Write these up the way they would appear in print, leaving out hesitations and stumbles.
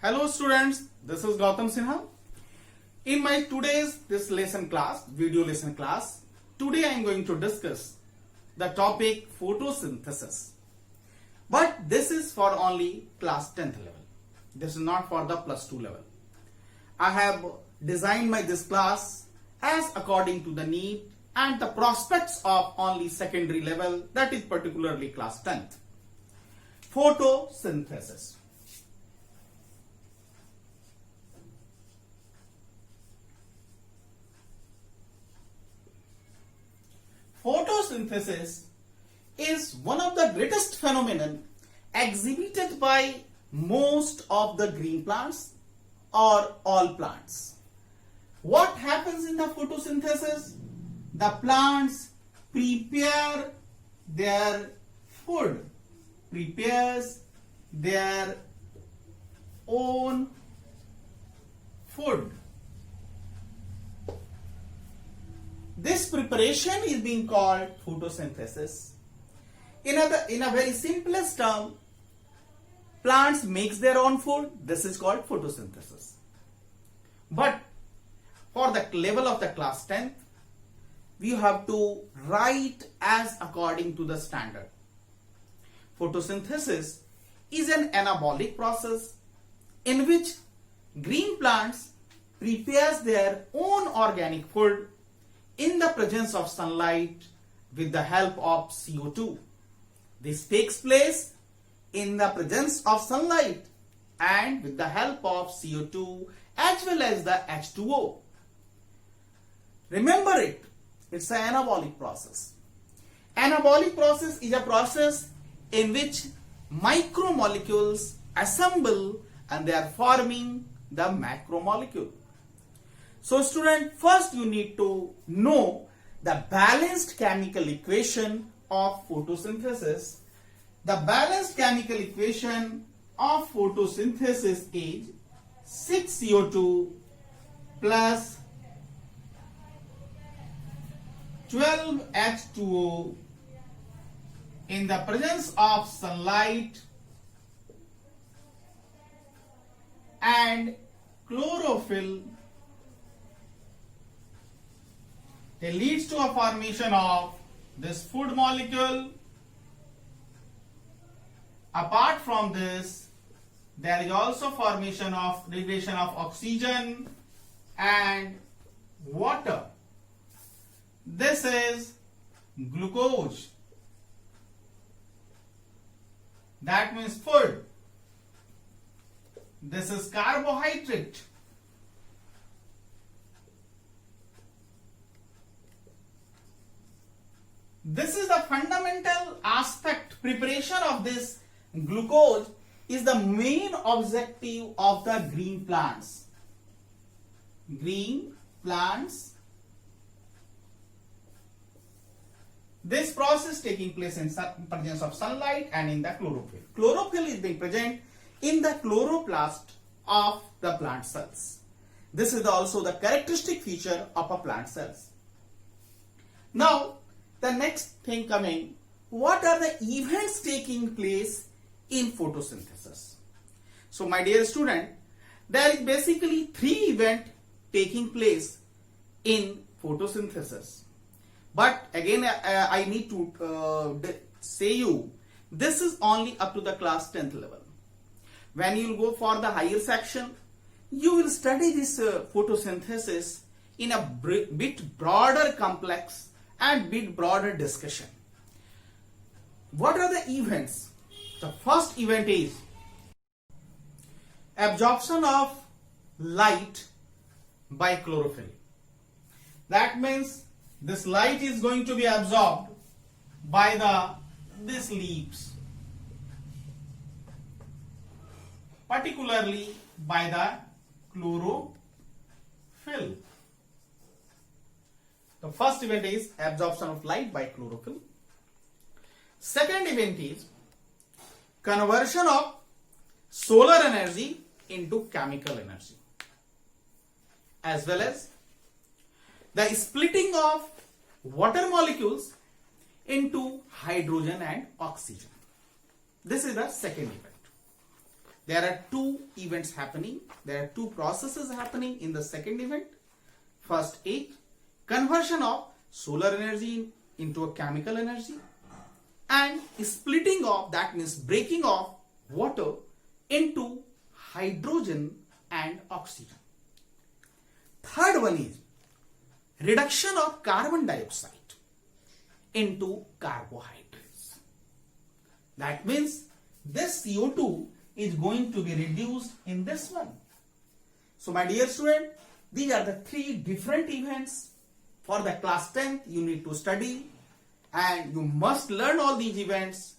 Hello students, this is Gautam Sinha. In my today's video lesson class, today I am going to discuss the topic photosynthesis. But this is for only class 10th level. This is not for the plus 2 level. I have designed this class as according to the need and the prospects of only secondary level, that is particularly class 10th. Photosynthesis. Photosynthesis is one of the greatest phenomenon exhibited by most of the green plants or all plants. What happens in the photosynthesis? The plants prepare their food, prepares their own food. This preparation is being called photosynthesis. In a very simplest term, plants makes their own food. This is called photosynthesis. But for the level of the class 10th, we have to write as according to the standard. Photosynthesis is an anabolic process in which green plants prepares their own organic food in the presence of sunlight with the help of CO2. This takes place in the presence of sunlight and with the help of CO2 as well as the H2O. Remember it, it's an anabolic process. Anabolic process is a process in which micromolecules assemble and they are forming the macromolecule. So student, first you need to know the balanced chemical equation of photosynthesis. The balanced chemical equation of photosynthesis is 6CO2 plus 12H2O in the presence of sunlight and chlorophyll. It leads to a formation of this food molecule. Apart from this, there is also formation of derivation of oxygen and water. This is glucose. That means food. This is carbohydrate. This is the fundamental aspect. Preparation of this glucose is the main objective of the green plants. Green plants. This process taking place in presence of sunlight and in the chlorophyll. Chlorophyll is being present in the chloroplast of the plant cells. This is also the characteristic feature of a plant cells. Now, the next thing coming, what are the events taking place in photosynthesis? So my dear student, there is basically 3 events taking place in photosynthesis. But again, I need to say you, this is only up to the class 10th level. When you will go for the higher section, you will study this photosynthesis in a bit broader complex and bit broader discussion. What are the events? The first event is absorption of light by chlorophyll. That means this light is going to be absorbed by these leaves, particularly by the chlorophyll. The first event is absorption of light by chlorophyll. Second event is conversion of solar energy into chemical energy, as well as the splitting of water molecules into hydrogen and oxygen. This is the second event. there are two events happening. There are two processes happening in the second event. First is conversion of solar energy into a chemical energy, and splitting of, that means breaking of water into hydrogen and oxygen. Third one is reduction of carbon dioxide into carbohydrates. That means this CO2 is going to be reduced in this one. So my dear student, these are the three different events. For the class 10th, you need to study and you must learn all these events.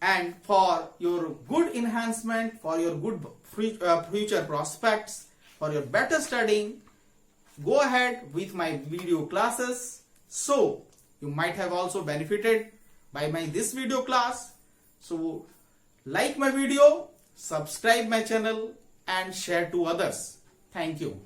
And for your good enhancement, for your good future prospects, for your better studying, go ahead with my video classes. So you might have also benefited by this video class. So like my video, subscribe my channel and share to others. Thank you.